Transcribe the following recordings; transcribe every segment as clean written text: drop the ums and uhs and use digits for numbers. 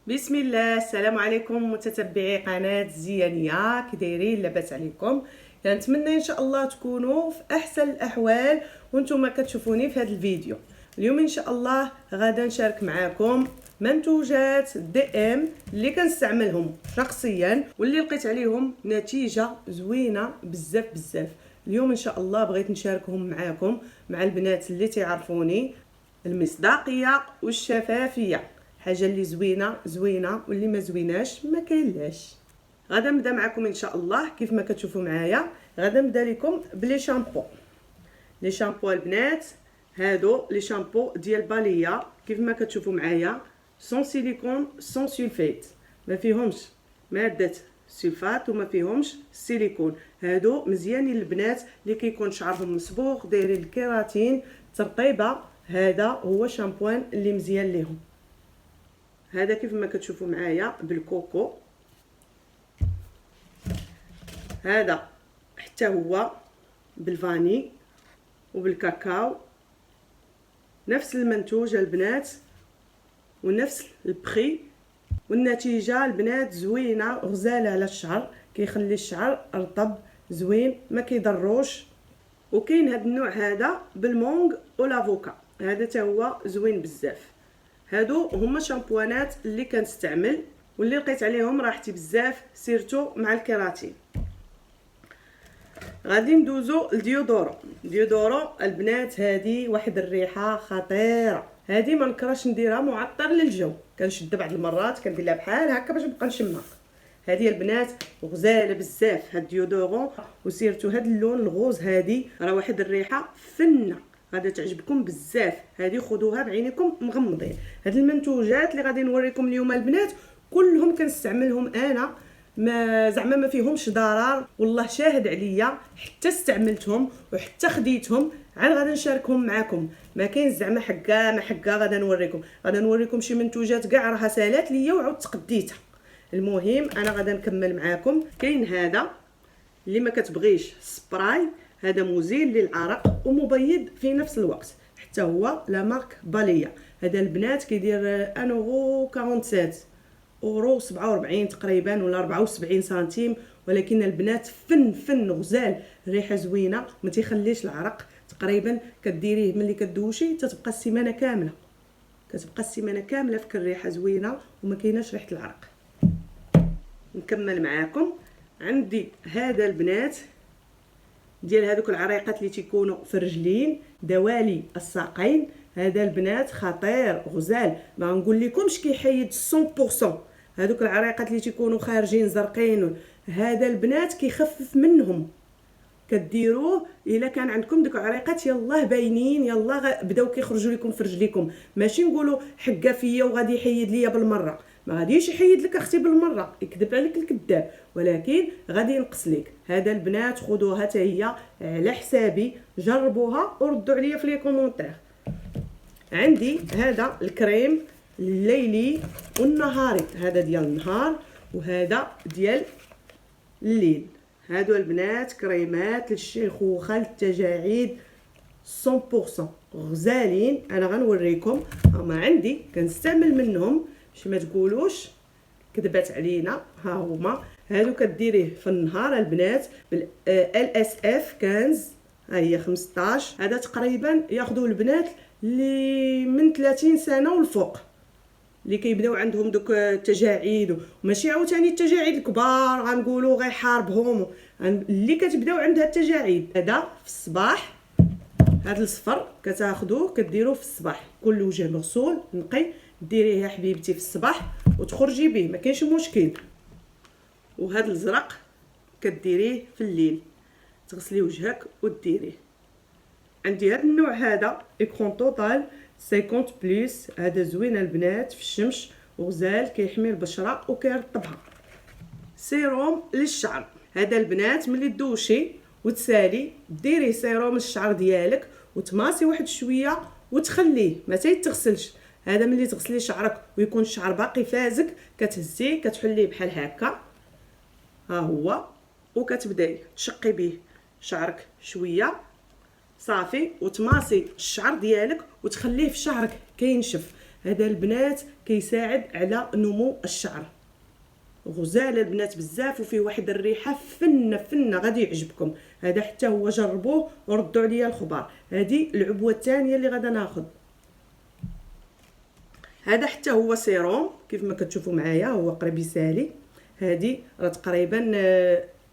بسم الله. السلام عليكم متتبعي قناه زيانيه، كي دايرين؟ لاباس عليكم؟ كنتمنى ان شاء الله تكونوا في احسن الاحوال وانتم كتشوفوني في هذا الفيديو. اليوم ان شاء الله غادا نشارك معكم منتوجات دي ام اللي كنستعملهم شخصيا واللي لقيت عليهم نتيجه زوينه بزاف بزاف. اليوم ان شاء الله بغيت نشاركهم معكم مع البنات اللي تعرفوني. المصداقيه والشفافيه حاجه اللي زوينه زوينه، واللي ما زويناش ما كاينلاش. غادا نبدا معكم ان شاء الله كيف ما كتشوفوا معايا. غادا نبدا لكم بلي شامبو. لي شامبو البنات هادو لي شامبو ديال باليا كيف ما كتشوفوا معايا، سون سيليكون سون سولفيت، ما فيهمش ماده سلفات وما فيهمش سيليكون. هادو مزيانين البنات اللي كيكون شعرهم مصبوغ دايرين الكيراتين ترطيبه. هذا هو شامبوان اللي مزيان ليهم. هذا كيف ما كتشوفوا معايا بالكوكو، هذا حتى هو بالفاني وبالكاكاو، نفس المنتوج البنات ونفس البخي، والنتيجه البنات زوينه غزاله على الشعر، كيخلي الشعر رطب زوين ما كيضروش. وكاين هذا النوع هذا بالمونغ والافوكا، هذا حتى هو زوين بزاف. هادو هما شامبوانات اللي كنستعمل واللي لقيت عليهم راحتي بزاف، سيرتو مع الكيراتين. غادي ندوزو لديودورو. ديودورو البنات هذه واحد الريحه خطيره، هذه ما نكرهش نديرها معطر للجو، كنشد بعض المرات كندير لها بحال هكا باش نبقى نشمها. هذه البنات غزاله بزاف هاد ديودورو، وسيرتو هاد اللون الغوز، هذه راه واحد الريحه فنه غادي تعجبكم بزاف. هذه خذوها بعينيكم مغمضين. هاد المنتوجات اللي غادي نوريكم اليوم البنات كلهم كنستعملهم انا، ما زعما ما فيهمش ضرر، والله شاهد عليا حتى استعملتهم وحتى خديتهم، عاد غادي نشاركهم معكم. ما كاين زعما حكا ما حكا، غادي نوريكم شي منتوجات كاع راها سالات ليا وعاود تقديتها. المهم انا غادي نكمل معكم. كاين هذا اللي ما كتبغيش سبراي، هذا مزيل للعرق ومبيض في نفس الوقت، حتى هو لا مارك باليا. هذا البنات كيدير 1.47 اورو 47 تقريبا ولا 74 سنتيم، ولكن البنات فن غزال، ريحه زوينه ما تيخليش العرق. تقريبا كديريه ملي كدوشي تتبقى السيمانه كامله، فيك الريحه زوينه وما كايناش ريحه العرق. نكمل معاكم. عندي هذا البنات ديال هذوك العريقات اللي تيكونوا في الرجلين، دوالي الساقين. هذا البنات خطير غزال، ما نقول لكمش كيحيد 100%. هذوك العريقات اللي تيكونوا خارجين زرقين، هذا البنات كيخفف منهم. كديروه الا كان عندكم دوك العريقات يلاه باينين، يلاه بداو كيخرجوا لكم في رجليكم، ماشي نقولوا حكا فيا وغادي يحيد ليا بالمره. ما غاديش يحيد لك اختي بالمره، يكذب عليك الكذاب، ولكن غادي ينقص لك. هذا البنات خذوها حتى هي على حسابي، جربوها وردوا عليا في لي كومونتير. عندي هذا الكريم الليلي والنهاري، هذا ديال النهار وهذا ديال الليل. هادو البنات كريمات للشيخوخه للتجاعيد 100% غزالين. انا غنوريكم هما عندي كنستعمل منهم باش ما تقولوش كذبات علينا. ها هما هادو كديريه في النهار البنات بال LSF 15، ها هي 15. هذا تقريبا ياخذوا البنات اللي من 30 سنه والفوق، اللي كيبداو عندهم دوك التجاعيد، وماشي عاوتاني التجاعيد الكبار غنقولوا غيحاربهم، اللي كتبداو عندها التجاعيد. هذا في الصباح، هذا الصفر كتاخذوه كديروه في الصباح، كل وجه مغسول نقي ديريه يا حبيبتي في الصباح وتخرجي به ما كاينش مشكل. وهذا الزرق كديريه في الليل، تغسلي وجهك وديريه. عندي هذا النوع هذا ايكرون توتال 50 بلس، هذا زوين البنات في الشمس وغزال، كيحمي البشره وكيرطبها. سيروم للشعر، هذا البنات ملي تدوشي وتسالي ديري سيروم للشعر ديالك وتماسي واحد شويه وتخليه ما تيتغسلش. هذا ملي تغسلي شعرك ويكون الشعر باقي فازك كتهزيه كتحليه بحال هكا، ها هو، وكتبداي تشقي به شعرك شويه صافي، وتماسي الشعر ديالك وتخليه في شعرك كينشف. هذا البنات كيساعد على نمو الشعر. غزال البنات بزاف وفيه واحد الريحه فنه غادي يعجبكم. هذا حتى هو جربوه وردوا عليا الخبر. هذه العبوه الثانيه اللي غادا ناخذ. هذا حتى هو سيروم كيف ما كتشوفوا معايا، هو قريب يسالي. هذه راه تقريبا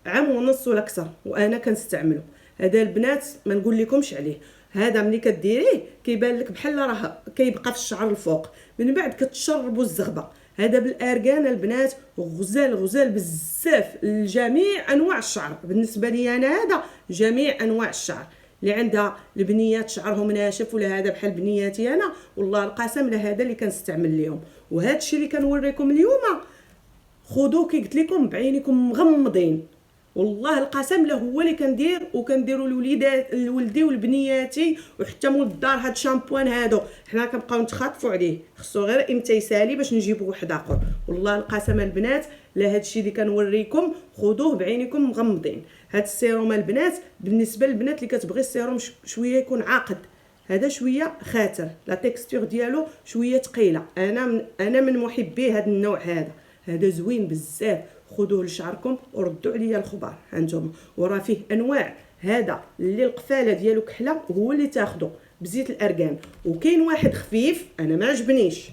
عام ونص ولا اكثر وانا كنستعمله. هذا البنات ما نقول لكمش عليه. هذا ملي كديريه كيبان لك بحال راه كيبقى في الشعر الفوق، من بعد كتشربوا الزغبه. هذا بالارغان البنات غزال بزاف لجميع انواع الشعر. بالنسبه لي انا هذا جميع انواع الشعر اللي عندها البنيات شعرهم ناشف ولا هذا بحال بنياتي انا، والله القسم لا هذا اللي كنستعمل اليوم. وهذا الشيء اللي كنوريكم اليوم خذوه كي قلت لكم بعينكم مغمضين، والله القسم لا هو اللي كندير وكنديروا لوليدات لولدي ولبنياتي وحتى مول الدار. هاد الشامبوان هادو حنا كنبقاو نتخاطفوا عليه، خصو غير امتى يسالي باش نجيبوا واحد اخر. والله القسم البنات لا هاد الشيء اللي كنوريكم خذوه بعينكم مغمضين. هاد السيروم البنات بالنسبه للبنات اللي كتبغي السيروم شويه يكون عاقد، هذا شويه خاتر، لا تيكستور ديالو شويه ثقيله. انا من محبي هذا النوع. هذا زوين بزاف، خذوه لشعركم وردوا عليا الخبر. هانتوما وراه فيه انواع. هذا اللي القفاله ديالو كحله هو اللي تاخذوا بزيت الارغان، وكاين واحد خفيف انا ما عجبنيش.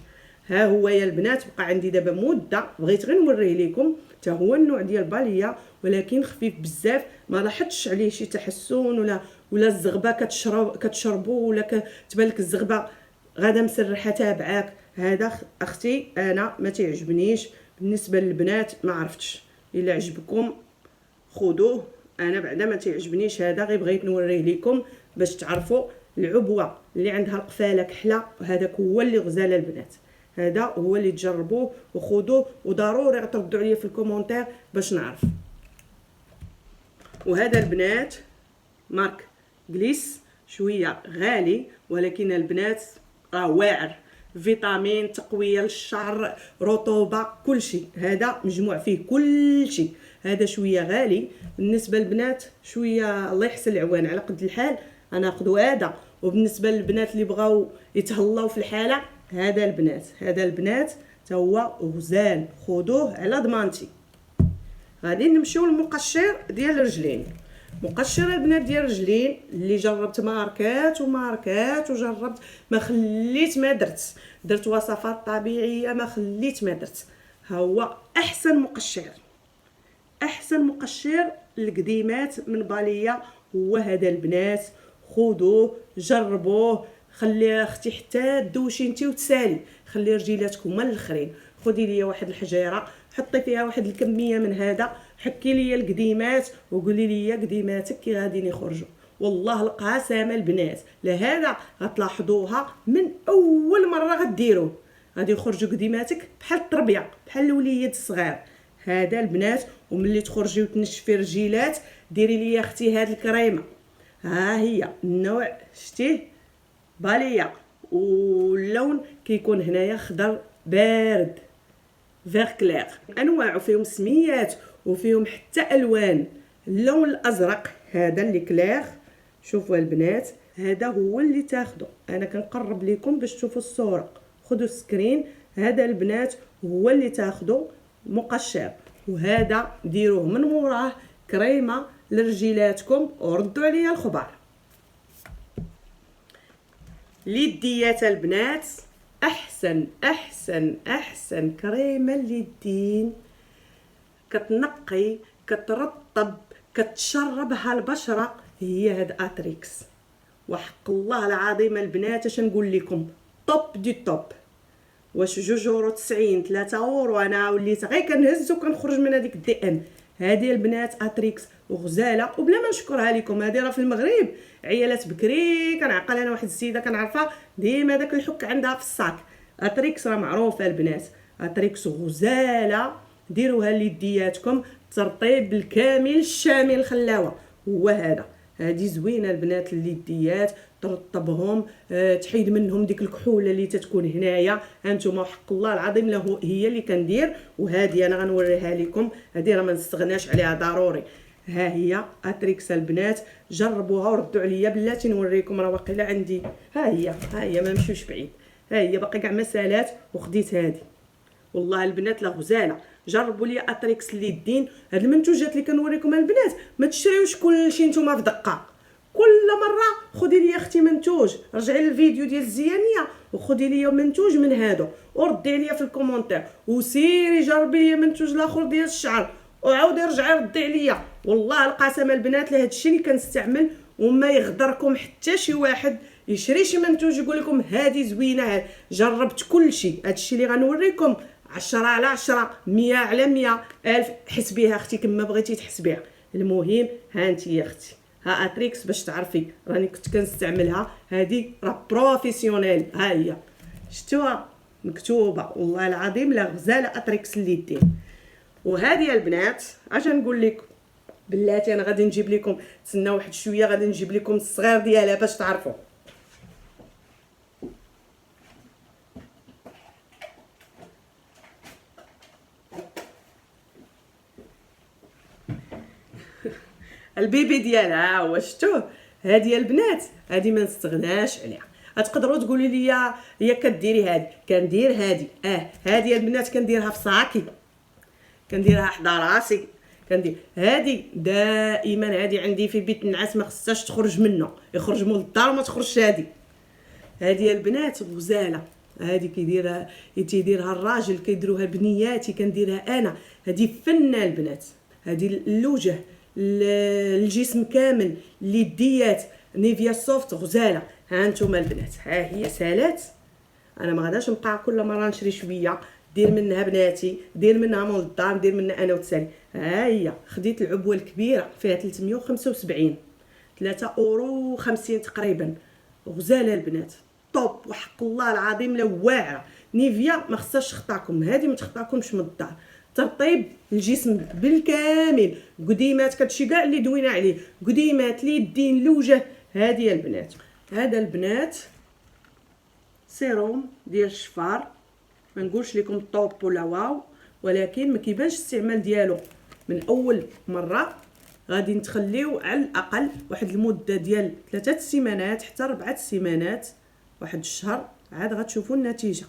ها هو يا البنات بقى عندي دابا مده بغيت غير نوريه لكم، حتى هو النوع ديال باليه ولكن خفيف بزاف. ما لاحظتش عليه شي تحسن ولا الزغبه كتشربوا ولا كتبان لك الزغبه غادا مسرحه تابعاك. هذا اختي انا ما تعجبنيش. بالنسبه للبنات ما عرفتش، الا عجبكم خذوه. انا بعدا ما تعجبنيش هذا، غير بغيت نوريه لكم باش تعرفوا العبوه اللي عندها القفاله كحله. هذاك هو اللي غزال البنات، هذا هو اللي تجربوه وخذوه، وضروري تردوا عليا في الكومونتير باش نعرف. وهذا البنات مارك جليس شويه غالي ولكن البنات راه واعر، فيتامين، تقويه للشعر، رطوبه، كل شيء. هذا مجموع فيه كل شيء. هذا شويه غالي بالنسبه للبنات، شويه الله يحسن العوان على قد الحال انا ناخذ هذا. وبالنسبه للبنات اللي بغاو يتهلاو في الحاله، هذا البنات تا هو غزال، خذوه على ضمانتي. غادي نمشيو للمقشر ديال الرجلين. مقشر البنات ديال الرجلين اللي جربت ماركات وجربت ما خليت ما درت وصفات طبيعيه ما خليت ما درت. ها هو احسن مقشر القديمات من باليه هو هذا البنات. خذوه جربوه، خلي اختي حتى دوشي انت وتسالي، خلي رجيلاتكم هما الاخرين. خدي ليا واحد الحجيره حطي فيها واحد الكميه من هذا، حكي ليا القديمات وقولي ليا قديماتك كي غاديين يخرجوا. والله القاسمه البنات لهذا غتلاحظوها من اول مره غديروه غادي يخرجوا قديماتك بحال التربيه بحال الوليد الصغار. هذا البنات وملي تخرجي وتنشفي رجيلات ديري ليا اختي هاد الكريمه. ها هي النوع شتيه باليه، واللون كيكون هنايا خضر بارد فيغ كلير. انواع فيهم سميات وفيهم حتى الوان. اللون الازرق هذا اللي كلير، شوفوا البنات هذا هو اللي تاخذوا. انا كنقرب لكم باش تشوفوا الصوره، خذوا السكرين. هذا البنات هو اللي تاخذوا مقشر، وهذا ديروه من موراه كريمه لرجيلاتكم وردوا عليا الخبر. اليديات البنات احسن كريمه لليدين، كتنقي كترطب كتشربها البشره، هي هاد اتريكس. وحق الله العظيم البنات اش نقول لكم، توب دي توب. واش 2.90 3€، انا وليت غير كنهز وكنخرج من هذيك الدي ان. هذه البنات اتريكس وغزاله، وبلا ما نشكرها لكم. هذه راه في المغرب عيالات بكري كنعقل انا واحد السيده كنعرفها ديما داك الحك عندها في الصاك. اتريكس راه معروفه البنات، اتريكس غزاله، ديروها ليدياتكم ترطيب بالكامل الشامل خلاوه. هو هذا، هذه زوينه البنات اليديات، ترطبهم تحيد منهم ديك الكحوله اللي تتكون هنايا. هانتوما حق الله العظيم له هي اللي كندير. وهذه انا غنوريها لكم، هذه راه ما نستغناش عليها ضروري. ها هي اتريكس البنات، جربوها وردوا عليا بلاتي نوريكم. راه واقيلا عندي ها هي ما نمشيوش بعيد. ها هي باقي كاع مسالات وخديت هذه. والله البنات لا غزاله. جربوا لي اتريكس ليدين. هاد المنتوجات اللي كنوريكم البنات ما تشريوش كلشي نتوما في دقه. كل مره خدي لي اختي منتوج، رجعي للفيديو ديال الزيانيه وخدي لي منتوج من هادو وردي لي في الكومونتير، وسيري جربي منتوج الاخر ديال الشعر وعاودي رجعي ردي عليا. والله القسم البنات لهاد الشيء اللي كنستعمل، وما يغدركم حتى شي واحد يشري شي منتوج يقول لكم هذه زوينه. جربت كل شيء. هذا الشيء اللي غنوريكم 10 على 10 100 على 100 1000. حسبيها اختي كما بغيتي تحسبيها. المهم ها انت يا اختي، ها اتريكس باش تعرفي راني كنت كنستعملها. هذه راه بروفيسيونيل. ها هي شفتوها مكتوبه. والله العظيم لا غزاله اتريكس اليدين. وهذه البنات اجا نقول لكم بلاتي انا غادي نجيب لكم، تسناو واحد شويه غادي نجيب لكم الصغير ديالها باش تعرفوا. البيبي ديالها هو شفتوه. هذه البنات هذه ما نستغناش عليها. غتقدروا تقولوا لي هي كديري هذه، كندير هذه. هذه البنات كنديرها في صاكي، كنديرها حدا راسي، كندير هذه دائما. هذه عندي في بيت النعاس ما خصهاش تخرج منه، يخرج من الدار وما تخرجش. هذه البنات غزاله. هذه كيديرها تيديرها الراجل، كيديروها بنياتي، كنديرها انا. هذه فنه البنات. هذه الوجه، الجسم كامل، اليديات، نيفيا سوفت غزاله. ها انتم البنات، ها هي سالات. انا ما غاداش نبقى كل مره نشري شويه. دير منها بناتي، دير منها مول الدار، دير منها انا وتسالي. ها هي خديت العبوه الكبيره فيها 375 3.50 تقريبا. غزاله البنات طوب وحق الله العظيم لا واعره. نيفيا ما خصهاش تخطاكم، هذه ما تخطاكمش من الدار. ترطيب الجسم بالكامل، قديمات كتشي كاع اللي دوينا عليه، قديمات اليدين الوجه. هذه البنات، هذا البنات سيروم ديال الشفار. ما نقولش لكم طوب ولا واو، ولكن ما كيبانش الاستعمال ديالو من اول مره. غادي نتخليو على الاقل واحد المده ديال 3 سيمانات حتى 4 سيمانات، واحد الشهر، عاد غتشوفوا النتيجه.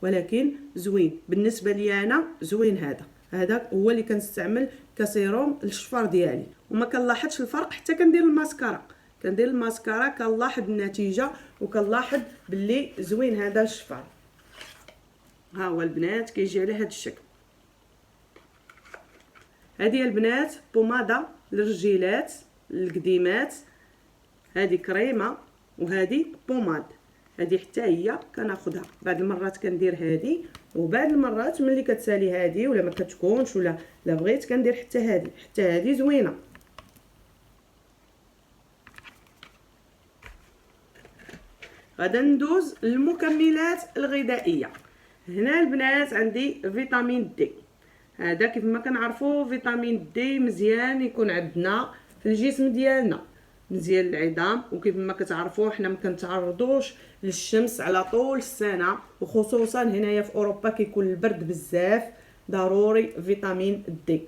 ولكن زوين بالنسبه لي انا، زوين. هذا هو اللي كنستعمل كسيروم الشفار ديالي، وما كنلاحظش الفرق حتى كندير الماسكارا. كندير الماسكارا كنلاحظ النتيجه وكنلاحظ باللي زوين هذا الشفار. ها هو البنات كيجي على هذا الشكل. هذه البنات بوماده للرجيلات القديمات، هذه كريمه وهذه بوماد. هذه حتى هي كناخذها بعض المرات كندير هذه، وبعض المرات ملي كتسالي هذه ولا ما كتكونش ولا لا بغيت كندير حتى هذه. حتى هذه زوينه. غادا ندوز للمكملات الغذائيه. هنا البنات عندي فيتامين دي. هذا كيف ما كنعرفوا فيتامين دي مزيان يكون عندنا في الجسم ديالنا، مزيان للعظام. وكيف ما كتعرفوا حنا ما كنتعرضوش للشمس على طول السنه، وخصوصا هنايا في اوروبا كيكون البرد بزاف. ضروري فيتامين دي.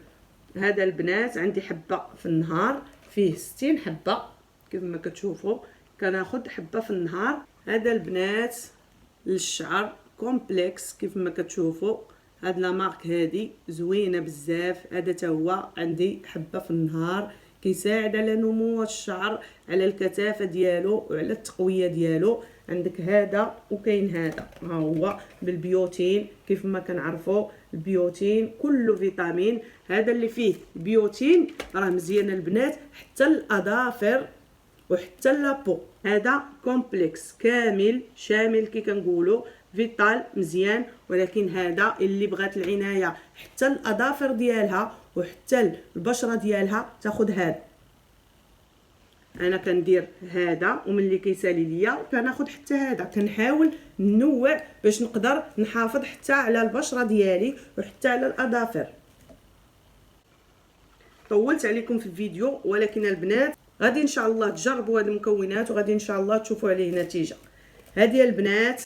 هذا البنات عندي حبه في النهار، فيه 60 حبه كيف ما كتشوفوا. كناخذ حبه في النهار. هذا البنات للشعر كومبلكس كيف ما كتشوفوا. هاد لا مارك هادي زوينه بزاف. هذا تا هو عندي حبه في النهار، كيساعد على نمو الشعر، على الكثافه ديالو وعلى التقويه ديالو. عندك هذا وكاين هذا، ها هو بالبيوتين. كيف ما كنعرفوا البيوتين كله فيتامين. هذا اللي فيه بيوتين راه مزيان البنات حتى الاظافر وحتى لابو. هذا كومبلكس كامل شامل كي كنقولوا، فيتال مزيان. ولكن هذا اللي بغات العنايه حتى الاظافر ديالها وحتى البشره ديالها تاخذ هذا. انا كندير هذا، وملي كيسالي ليا كناخذ حتى هذا. كنحاول ننوع باش نقدر نحافظ حتى على البشره ديالي وحتى على الاظافر. طولت عليكم في الفيديو، ولكن البنات غادي ان شاء الله تجربوا هذه المكونات وغادي ان شاء الله تشوفوا عليه نتيجه. هذه البنات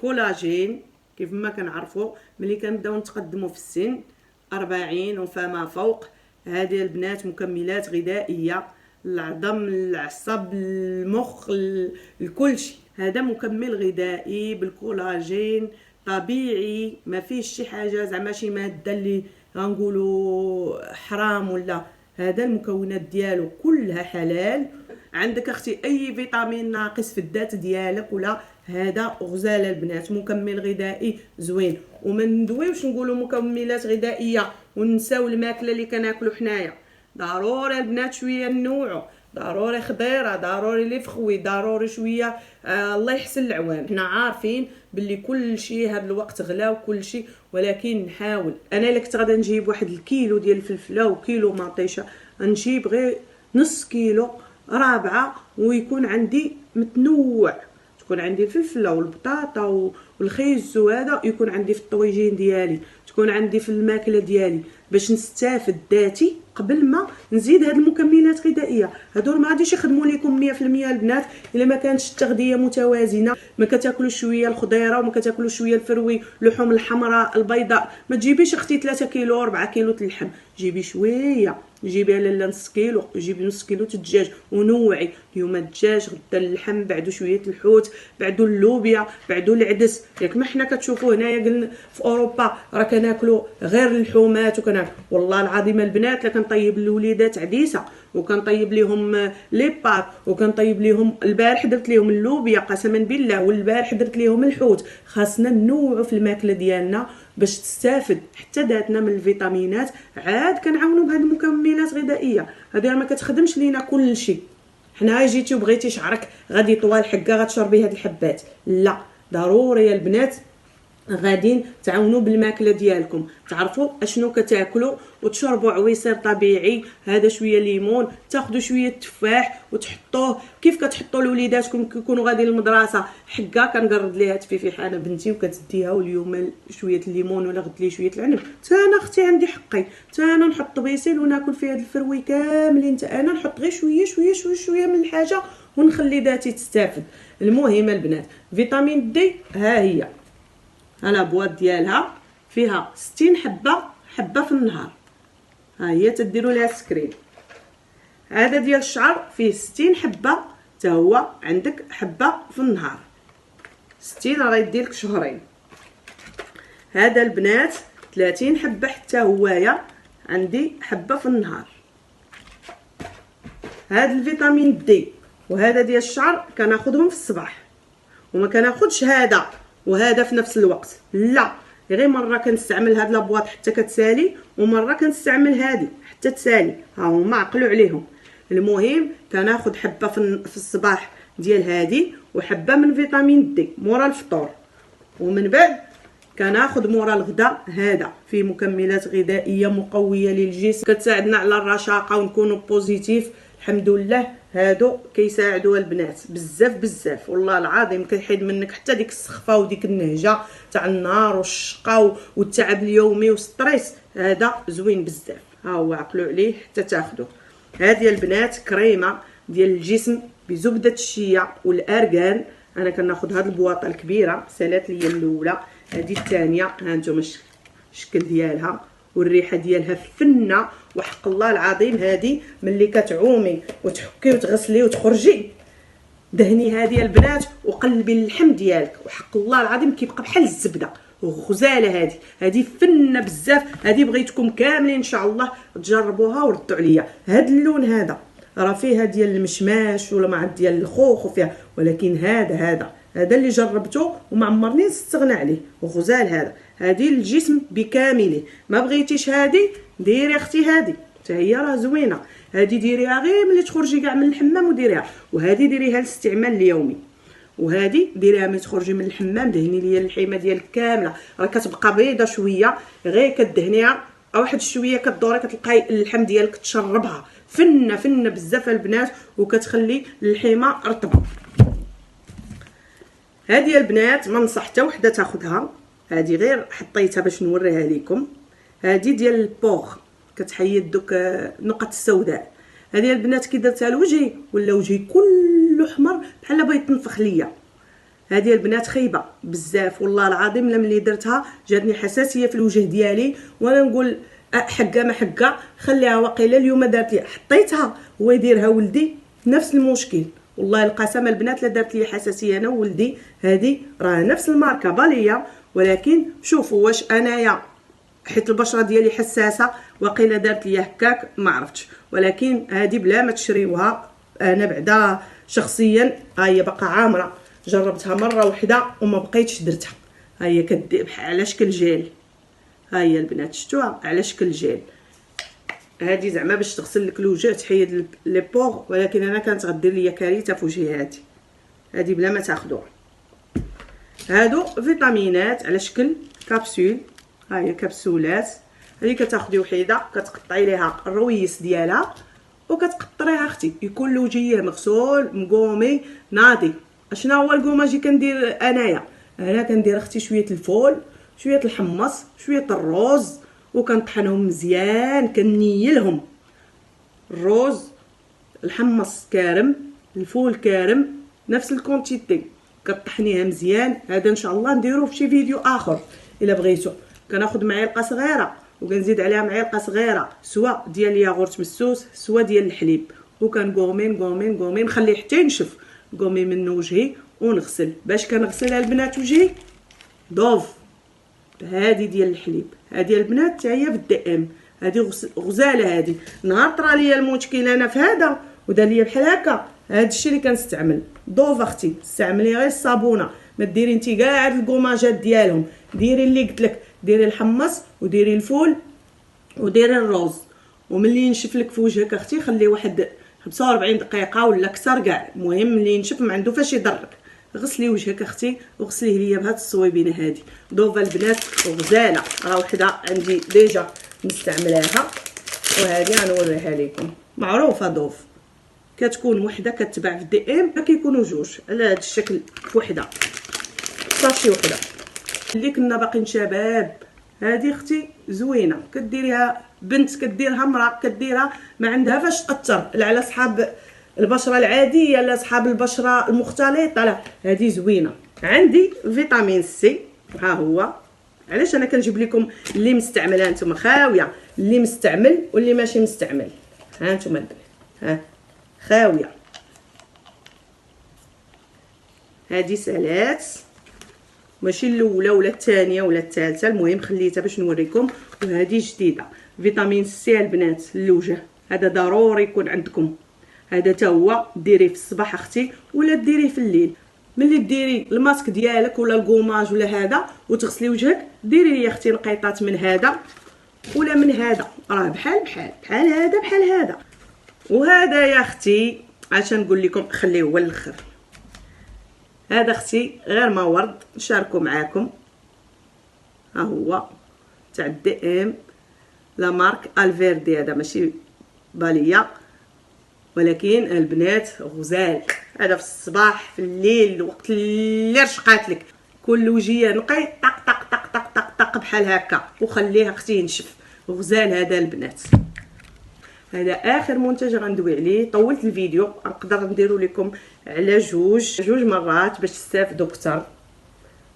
كولاجين. كيف ما كنعرفوا ملي كنبداو نتقدموا في السن 40 وفما فوق، هذه البنات مكملات غذائيه للعظم، للعصب، للمخ، لكل شيء. هذا مكمل غذائي بالكولاجين طبيعي، ما فيش شي حاجه زعما شي ماده اللي غنقولوا حرام ولا. هذا المكونات ديالو كلها حلال. عندك اختي اي فيتامين ناقص في الذات ديالك ولا، هذا غزاله البنات مكمل غذائي زوين. وما ندويوش نقولوا مكملات غذائيه ونساو الماكله اللي كناكلوا حنايا. ضروري البنات شويه نوعوا، ضروري خضيره، ضروري لي فخوي، ضروري شويه الله يحسن العوان. حنا عارفين باللي كل شيء هذا الوقت غلا وكل شيء، ولكن نحاول. انا الا كنت غادا نجيب واحد الكيلو ديال الفلفله وكيلو مطيشه، نجيب غير نص كيلو رابعه ويكون عندي متنوع. تكون عندي الفلفله والبطاطا والخيز وهذا يكون عندي في الطويجين ديالي، تكون عندي في الماكله ديالي، باش نستافد ذاتي قبل ما نزيد هاد المكملات الغذائيه. هادو ما غاديش يخدموا لكم 100% البنات الا ما كانتش التغذيه متوازنه. ما كتاكلوش شويه الخضيره وما كتاكلوش شويه الفروي، اللحوم الحمراء البيضاء. ما تجيبيش اختي 3 كيلو 4 كيلو اللحم، جيبي شويه، جيبي لاله نص كيلو، جيبي نص كيلو الدجاج ونوعي. اليوم الدجاج، غدا اللحم، بعدو شويه الحوت، بعدو اللوبيا، بعدو العدس. ياك ما حنا كتشوفوا هنايا قلنا في اوروبا راه كناكلوا غير اللحومات وكناكل. والله العظيم البنات لا كنطيب للوليدات عديسه وكنطيب ليهم لي بات وكنطيب ليهم. البارح درت ليهم اللوبيا قسما بالله، والبارح درت ليهم الحوت. خاصنا ننوعوا في الماكله ديالنا باش تستافد حتى ذاتنا من الفيتامينات. عاد كنعاونوا بهذه المكملات الغذائيه. هذه ما كتخدمش لينا كل شيء. حنا جيتي وبغيتي شعرك غادي طوال حكا غتشربي هاد الحبات، لا. ضروري يا البنات غادين تعاونوا بالماكله ديالكم، تعرفوا اشنو كتاكلوا وتشربوا عويصير طبيعي. هذا شويه ليمون، تاخذوا شويه تفاح وتحطوه كيف كتحطوا لوليداتكم كيكونوا غادي للمدرسه. حكا كنقرد ليها تفيفيحانه بنتي وكتديها، واليوم شويه الليمون ولا غد لي شويه العنب. حتى انا اختي عندي حقي، حتى انا نحط بيسيل وناكل فيه هاد الفروي كاملين. حتى انا نحط غير شويه شويه شويه شويه من الحاجه ونخلي ذاتي تستافد. المهم البنات فيتامين دي ها هي، انا بواط ديالها فيها 60 حبه في النهار. ها هي تديروا لها سكرين. هذا ديال الشعر فيه 60 حبه، حتى هو عندك حبه في النهار. 60 راه يديلك شهرين. هذا البنات 30 حبه حتى هوايا عندي حبه في النهار. هذا الفيتامين دي وهذا ديال الشعر كناخذهم في الصباح، وما كناخذش هذا وهذا في نفس الوقت، لا. غير مره كنستعمل هاد لابواط حتى كتسالي، ومره كنستعمل هذه حتى تسالي. ها هما عقلوا عليهم. المهم كناخذ حبه في الصباح ديال هذه، وحبه من فيتامين دي مورا الفطور، ومن بعد كناخذ مورا الغداء. هذا فيه مكملات غذائيه مقويه للجسم كتساعدنا على الرشاقه ونكونوا بوزيتيف. الحمد لله هادو كيساعدوا البنات بزاف بزاف. والله العظيم كيحيد منك حتى ديك السخفه وديك النهجه تاع النهار والشقه والتعب اليومي والستريس. هذا زوين بزاف، ها هو عقلوا عليه حتى تاخذوه. هذه البنات كريمه ديال الجسم بزبده الشيا والارغان. انا كناخذ هاد البواطه الكبيره، سالات ليا الاولى، هذه الثانيه. ها انتم الشكل ديالها والريحه ديالها فنه. وحق الله العظيم هذه ملي كتعومي وتحكي وتغسلي وتخرجي دهني هذه البنات وقلبي اللحم ديالك، وحق الله العظيم كيبقى بحال الزبده. غزاله هذه فنه بزاف. هذه بغيتكم كاملين ان شاء الله تجربوها وردوا عليا. هذا اللون هذا راه فيها ديال المشماش ولا مع ديال الخوخ وفيها، ولكن هذا اللي جربته وما عمرني نستغنى عليه. وغزال هذه الجسم بكامله. ما بغيتيش هذه ديري اختي هذه حتى هي راه زوينه. هذه ديريها غير ملي تخرجي كاع من الحمام وديريها، وهذه ديريها للاستعمال اليومي، وهذه ديريها ملي تخرجي من الحمام. دهني ليا اللحيمه ديالك كامله، راه كتبقى بيضه شويه غير كدهنيها واحد شويه كدوري كتلقاي اللحم ديالك تشربها. فنه بزاف البنات وكتخلي اللحيمه رطبه. هذه البنات ما نصح حتى وحده تاخذها، هذه غير حطيتها باش نوريها لكم. هذه ديال البوغ كتحيد دوك النقط السوداء. هذه البنات كي درتها لوجهي ولا وجهي كله احمر بحال بغيت تنفخ ليا. هذه البنات خايبه بزاف والله العظيم. ملي درتها جاتني حساسيه في الوجه ديالي، وانا نقول حقه ما حقه خليها. واقيلا اليوم دارت لي حطيتها هو يديرها ولدي نفس المشكل. والله القسم البنات لا دارت لي حساسيه انا وولدي. هذه راه نفس الماركه باليه، ولكن شوفوا واش انايا حيت البشره ديالي حساسه وقيله دارت لي هكاك ما عرفتش، ولكن هذه بلا ما تشريوها. انا بعدا شخصيا هي باقا عامره، جربتها مره واحده وما بقيتش درتها. هي كدير بحال على شكل جيل، ها هي البنات شفتوها على شكل جيل. هذه زعما باش تغسل لك الوجه تحيد لي بور، ولكن انا كانت غدير ليا كارثه في وجهي. هذه بلا ما تاخذوها. هادو فيتامينات على شكل كابسول، ها هي كبسولات. هذه كتاخدي وحيده كتقطعي ليها الرويس ديالها وكتقطريها اختي، يكون الوجه مغسول مقومي ناضي. شنو هو الكوماجي كندير انايا؟ انا كندير اختي شويه الفول، شويه الحمص، شويه الروز، وكنطحنهم مزيان. كنيلهم الروز الحمص كارم، الفول كارم، نفس الكونتيتي كطحنيها مزيان. هذا ان شاء الله نديروه في شي فيديو اخر الا بغيتو. كناخذ معلقه صغيره وكنزيد عليها معلقه صغيره سواء ديال الياغورت مسوس سواء ديال الحليب، وكنقومي نقومي نخليه حتى ينشف. نقومي من وجهي ونغسل. باش كنغسل البنات وجهي دوف هذه ديال الحليب، هذه البنات حتى هي بالدي ام. هذه غزاله. هذه نهار طرا ليا المشكل انا في هذا ودار ليا بحال هكا، هذا الشيء اللي كنستعمل دوف اختي. استعملي غير الصابونه، ما ديري انت كاع هاد الكوماجات ديالهم. ديري اللي قلت لك، ديري الحمص وديري الفول وديري الروز، وملي ينشف لك في وجهك اختي خليه واحد 45 دقيقه ولا اكثر كاع. المهم ملي ينشف ما عنده فاش يضرك. غسلي وجهك اختي وغسليه ليا بهاد الصويبينه هذه. دوفا البنات غزاله، راه وحده عندي ديجا مستعملاها وهذه غنوريها لكم. معروفه دوف، كتكون وحده كتباع في دي ام، كيكونوا جوج على هذا الشكل وحده صافي وحده. اللي كنا باقيين شباب هذه اختي زوينه، كديريها بنت كديرها امراه كديرها ما عندها فاش تاثر، لا على صحاب البشره العاديه لا صحاب البشره المختلطه. لا هذه زوينه. عندي فيتامين سي، ها هو. علاش انا كنجيب لكم اللي مستعمله نتوما خاويه، اللي مستعمل واللي ماشي مستعمل. ها نتوما البنات، ها خاويه. هذه سالات ماشي الاولى ولا الثانيه ولا الثالثه، المهم خليتها باش نوريكم. وهذه جديده فيتامين سي البنات للوجه، هذا ضروري يكون عندكم. هذا تا هو ديريه في الصباح اختي ولا ديريه في الليل. ملي ديري الماسك ديالك ولا الكوماج ولا هذا وتغسلي وجهك، ديري لي اختي نقيطات من هذا ولا من هذا، راه بحال هذا بحال هذا. وهذا يا اختي عشان نقول لكم خليه هو الاخر. هذا اختي غير ما ورد نشاركو معاكم، ها هو تاع دي ام لا مارك الفيردي. هذا ماشي باليه ولكن البنات غزال. هذا في الصباح في الليل الوقت اللي رشقات لك كل وجيه نقي طق طق طق طق طق طق بحال هكا وخليه اختي ينشف. غزال هذا البنات. هذا اخر منتج غندوي عليه. طولت الفيديو، نقدر نديرو لكم على جوج مرات باش تستافدوا اكثر،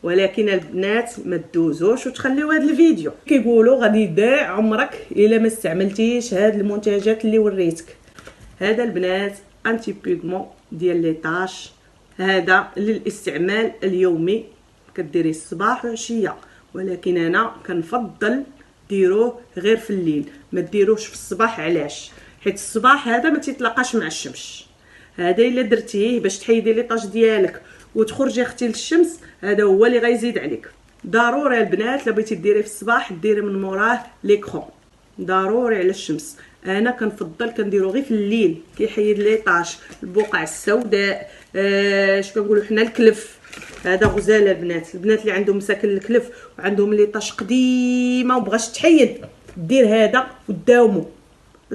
ولكن البنات ما تدوزوش وتخليو هذا الفيديو. كيقولوا غادي يضيع عمرك الا ما استعملتيش هاد المنتجات اللي وريتك. هذا البنات انتي بيغمون ديال لي طاش، هذا للاستعمال اليومي، كديريه الصباح وعشيه، ولكن انا كنفضل ديروه غير في الليل، ما ديروش في الصباح. علاش؟ حيت الصباح هذا ما تيتلاقاش مع الشمس. هذا الا درتيه باش تحيدي لي طاش ديالك وتخرجي اختي للشمس، هذا هو اللي غيزيد عليك. ضروري البنات لا بغيتي ديريه في الصباح ديري من موراه ليكرون، ضروري على الشمس. انا كنفضل كنديرو غير في الليل، كيحيد لي طاش البقع السوداء، اش كنقولوا حنا الكلف. هذا غزاله البنات اللي عندهم مساكن الكلف وعندهم لي طاش قديمه وبغاش تحيد، دير هذا وداومو.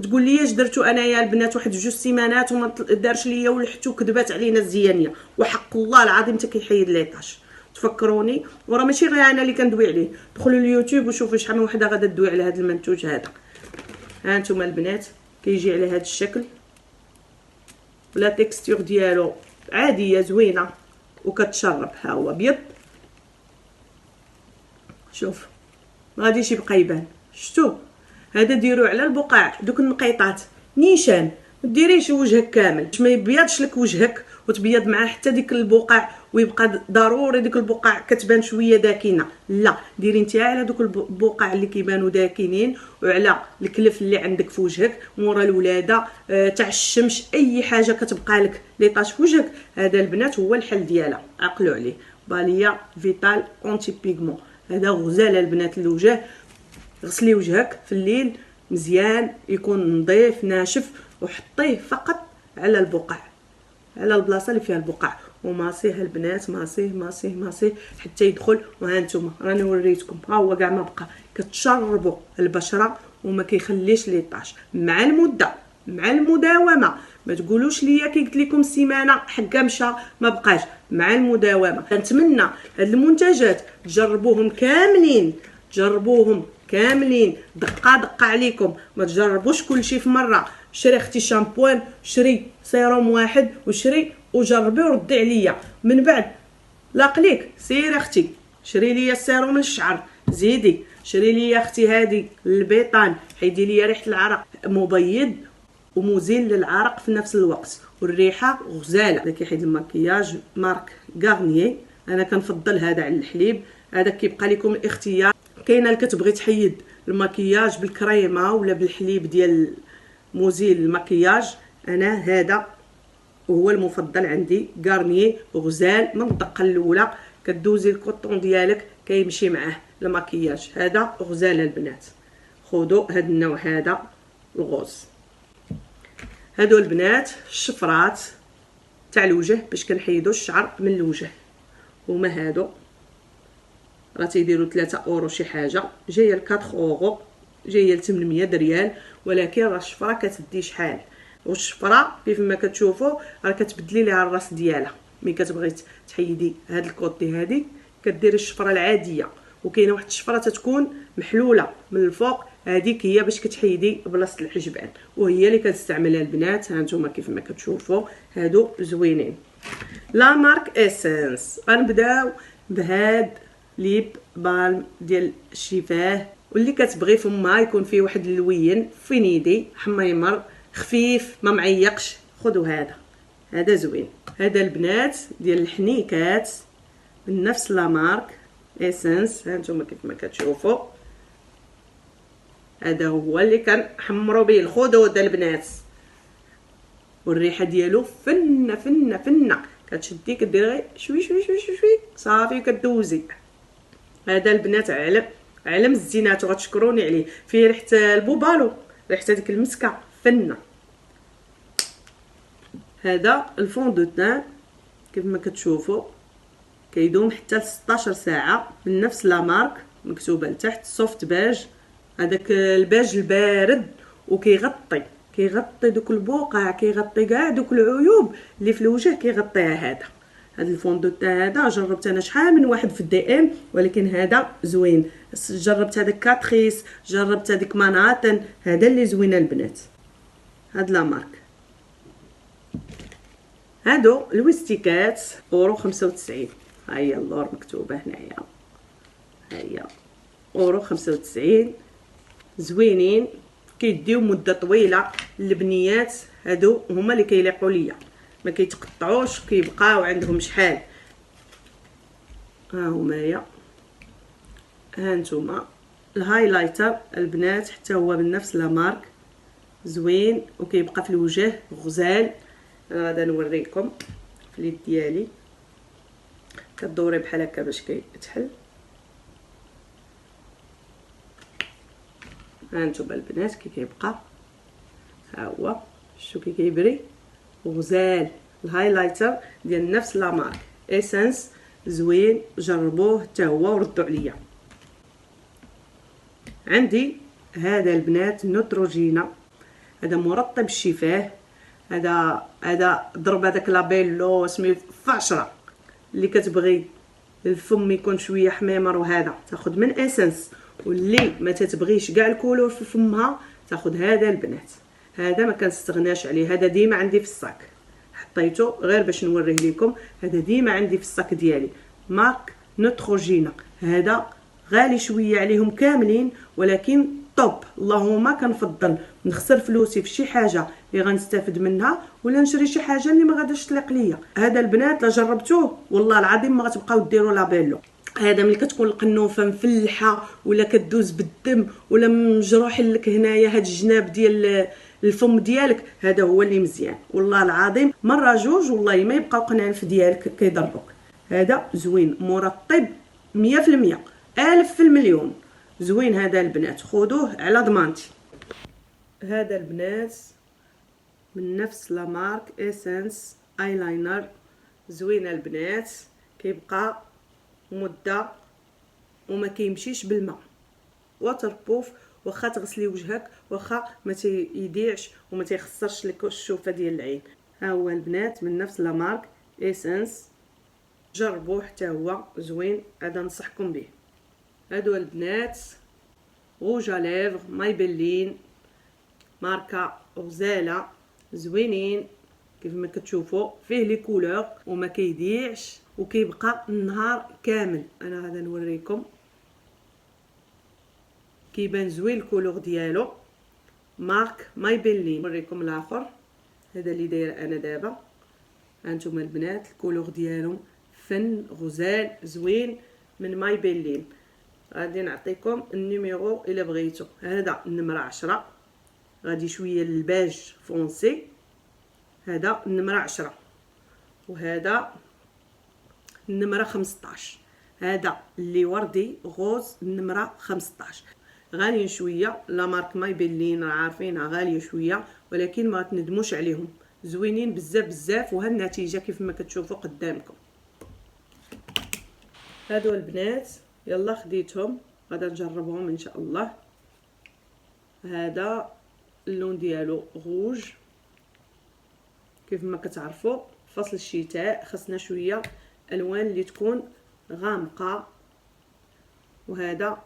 تقول لي اش درتو انايا البنات واحد 2 سيمانات وما دارش ليا ولحتو كذبات علينا الزيانيه، وحق الله العظيم حتى كيحيد لي طاش. تفكروني وراه ماشي غير انا اللي كندوي عليه، دخلوا اليوتيوب وشوفوا شحال من وحده غادا تدوي على هذا المنتوج هذا. ها انتم البنات كيجي على هذا الشكل، ولا تكستور ديالو عاديه زوينه وكتشرب. ها هو ابيض، شوف ما غاديش يبقى يبان. شفتوا؟ هذا ديروه على البقع دوك النقيطات نيشان، ما ديريش وجهك كامل باش ما يبيضش لك وجهك وتبيض معاه حتى ديك البقع ويبقى ضروري ديك البقع كتبان شويه داكنه. لا، ديري انت على دوك البقع اللي كيبانوا داكنين وعلى الكلف اللي عندك في وجهك مورا الولاده تاع الشمس، اي حاجه كتبقى لك لي طاش في وجهك، هذا البنات هو الحل ديالها. عقلوا عليه. باليا فيتال اونتي بيغمون، هذا غزاله البنات الوجه. غسلي وجهك في الليل مزيان يكون نظيف ناشف وحطيه فقط على البقع، على البلاصه اللي فيها البقع، وماسيه البنات، ماسيه حتى يدخل. وها نتوما راني وريتكم، ها هو كاع ما بقى. كتشربوا البشره وما كيخليش لي طاش مع المده، مع المداومه. ما تقولوش ليا كي قلت لكم سيمانه حقا مشى ما بقاش. مع المداومه كنتمنى هاد المنتجات تجربوهم كاملين، جربوهم كاملين دقه عليكم، ما تجربوش كلشي في مره. شري اختي شامبوان، شري سيروم واحد وشري وجربي وردي عليا. من بعد لاقليك سيري اختي شري ليا السيروم للشعر، زيدي شري ليا اختي هادي البيطان، حيدي ليا ريحه العرق، مبيض ومزيل للعرق في نفس الوقت، والريحه غزاله. هذا كيحيد المكياج مارك غارنيي، انا كنفضل هذا على الحليب. هذا كيبقى لكم الاختيار. كاينه اللي كتبغي تحيد المكياج بالكريمه ولا بالحليب ديال مزيل المكياج، انا هذا هو المفضل عندي. غارنيي غزال من الدقه الاولى، كدوزي الكوطون ديالك كيمشي معاه المكياج. هذا غزال البنات، خذوا هذا النوع هذا الغوز. هادو البنات الشفرات تاع الوجه باش كنحيدوا الشعر من الوجه، هما هادو راه تيديروا 3 اورو شي حاجه، جايه ل 4 اورو، جايه ل 800 ريال، ولكن راه الشفره كتدي شحال. والشفره كيف ما كتشوفوا راه كتبدلي ليها الراس ديالها. ملي كتبغي تحيدي هاد الكوطي هادي كديري الشفره العاديه، وكاينه واحد الشفره تتكون محلوله من الفوق، هذيك هي باش كتحيدي بلاصه الحجبان، وهي اللي كتستعملها البنات. ها نتوما كيف ما كتشوفوا هادو زوينين. لا مارك اسنس. غنبداو بهاد ليب بالم ديال الشفاه، واللي كتبغي فمها يكون فيه واحد اللوين فينيدي حميمر خفيف ما معيقش، خذوا هذا زوين. هذا البنات ديال الحنيكات من نفس لا مارك اسنس، ها نتوما كيف ما كتشوفوا هذا هو اللي كنحمروا به الخدود البنات، والريحه ديالو فنه كتشدي كديري غير شوي صافي كدوزي. هذا البنات علم الزينات وغتشكروني عليه، فيه ريحه البوبالو، ريحه ديك المسكه فنه. هذا الفون دو تان كيف ما كتشوفوا كيدوم حتى ل 16 ساعه من نفس لا مارك، مكتوبه لتحت سوفت باج، هذاك الباج البارد، وكيغطي دوك البقع، كيغطي كاع دوك العيوب اللي في الوجه كيغطيها. هذا الفون دو تان هذا جربت انا شحال من واحد في الدي ام، ولكن هذا زوين. جربت هذاك كاتريس، جربت هذيك مانهاتن، هذا اللي زوين البنات. هاد لا مارك. هادو الويستيكات اورو 95، ها هي اللور مكتوبه هنايا، ها هي اورو 95 زوينين، كيديو مده طويله. البنيات هادو هما اللي كيليقوا ليا، ما كيتقطعوش، كيبقاو عندهم شحال. ها هما هي. ها نتوما الهايلايتر البنات حتى هو من نفس لا مارك، زوين وكيبقى في الوجه غزال. غادا نوريكم في اليد ديالي، كدوري بحال هكا باش كيتحل. ها نتوما البنات كي كيبقى، ها هو شتو كي كيبري غزال. الهايلايتر ديال نفس لا مارك اسنس زوين، جربوه حتى هو وردوا عليا. عندي هذا البنات نوتروجينا، هذا مرطب الشفاه، هذا ضرب هذاك لابيلو سميتو في 10. اللي كتبغي الفم يكون شويه حميمر وهذا تاخذ من اسنس، واللي ما تتبغيش كاع الكولور في فمها تاخذ هذا البنات. هذا ما كنستغناش عليه، هذا ديما عندي في الصاك، حطيته غير باش نوريه لكم. هذا ديما عندي في الصاك ديالي، مارك نوتروجينا. هذا غالي شويه عليهم كاملين، ولكن الطوب. اللهم كنفضل نخسر فلوسي في شي حاجه اللي غنستافد منها ولا نشري شي حاجه اللي ما غاداش تليق ليا. هذا البنات لا جربتوه والله العظيم ما غتبقاو ديروا لا بيلو. هذا ملي كتكون القنوفه مفلحه ولا كدوز بالدم ولا مجروح لك هنايا هاد الجناب ديال الفم ديالك، هذا هو اللي مزيان والله العظيم. مره جوج والله ما يبقاو قنانف ديالك كيضروك. هذا زوين مرطب 100%، 1000 في المليون. زوين هذا البنات، خذوه على ضمانتي. هذا البنات من نفس لا مارك اسنس ايلاينر، زوين البنات، كيبقى مده وما كيمشيش بالماء، واتر بوف، واخا تغسلي وجهك واخا ما تيضيعش وما تيخسرش لك الشوفه ديال العين. ها هو البنات من نفس لا مارك اسنس، جربوه حتى هو زوين، هذا ننصحكم به. هادو البنات روج ليفر مايبلين ماركه غزاله، زوينين كيف ما كتشوفوا، فيه لي كولور وما كيضيعش وكيبقى النهار كامل. انا غادا نوريكم كيبان زوين الكولور ديالو، مارك مايبلين. نوريكم الاخر، هذا اللي دايره انا دابا. هانتوما البنات الكولور ديالهم فن غزال زوين من مايبلين. غادي نعطيكم النيميرو الا بغيتو. هذا النمره 10، غادي شويه للباج فونسي، هذا النمره 10، وهذا النمره 15، هذا اللي وردي غوز النمره 15. غاليين شويه، لا مارك مايبلين عارفينها غاليه شويه، ولكن ما تندموش عليهم، زوينين بزاف بزاف، وها النتيجه كيف ما كتشوفوا قدامكم. هادو البنات يلا خديتهم، غادا نجربهم ان شاء الله. هذا اللون ديالو روج، كيف ما كتعرفوا فصل الشتاء خصنا شويه الوان اللي تكون غامقه، وهذا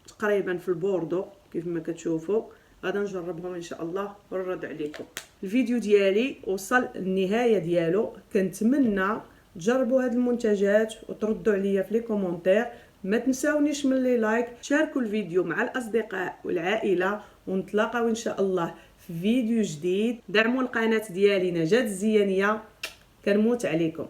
تقريبا في البوردو كيف ما كتشوفوا. غادا نجربهم ان شاء الله ونرد عليكم. الفيديو ديالي وصل النهايه ديالو، كنتمنى تجربوا هاد المنتجات وتردوا عليا في لي كومونتير. ما تنساونيش من لي لايك، شاركوا الفيديو مع الاصدقاء والعائله، ونتلاقاو ان شاء الله في فيديو جديد. دعموا القناه ديالي نجاة الزيانيه، كنموت عليكم.